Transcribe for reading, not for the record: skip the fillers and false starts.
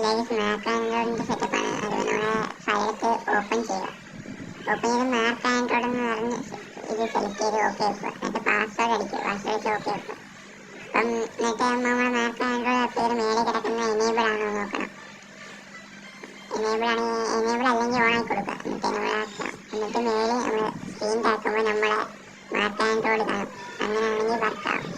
Mark ആൻഡ്രോയിഡിൻ്റെ സെറ്റപ്പാണ്. അത് നമ്മുടെ ഫയലൊക്കെ ഓപ്പൺ ചെയ്യുക. ഓപ്പൺ ചെയ്ത് മാർക്ക് ആൻഡ്രോയിഡ് എന്ന് പറഞ്ഞ് ഇത് സെലക്ട് ചെയ്ത് ഓക്കെ വെക്കുക. എന്നിട്ട് പാസ്വേഡ് അടിക്കുക. പാസ്വേഡ് വെച്ച് ഓക്കെ വെക്കുക. അപ്പം എന്നിട്ട് നമ്മുടെ മാർക്ക് ആൻഡ്രോയിഡ് ആപ്പിൽ മേലെ കിടക്കുന്ന എനേബിൾ ആണോ നോക്കണം. എനേബിൾ അല്ലെങ്കിൽ ഓൺ ആക്കി കൊടുക്കുക. എന്നിട്ട് നമ്മൾ ആക്കുക. എന്നിട്ട് മേലെ നമ്മൾ സ്ക്രീൻ താക്കുമ്പോൾ നമ്മളെ മാർക്ക് ആൻഡ്രോയിഡ് കാണും. അങ്ങനെയാണെങ്കിൽ വർക്കാവും.